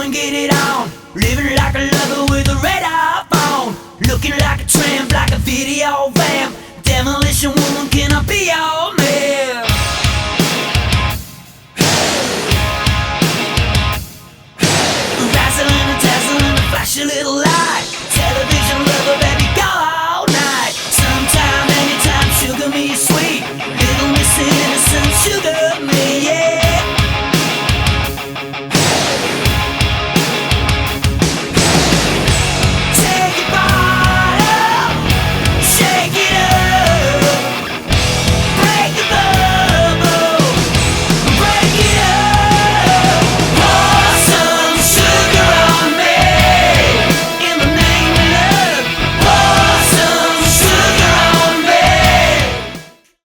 and get it on. Living like a lover with a red iPhone. Looking like a tramp, like a video vamp. Demolition woman, can I be your man?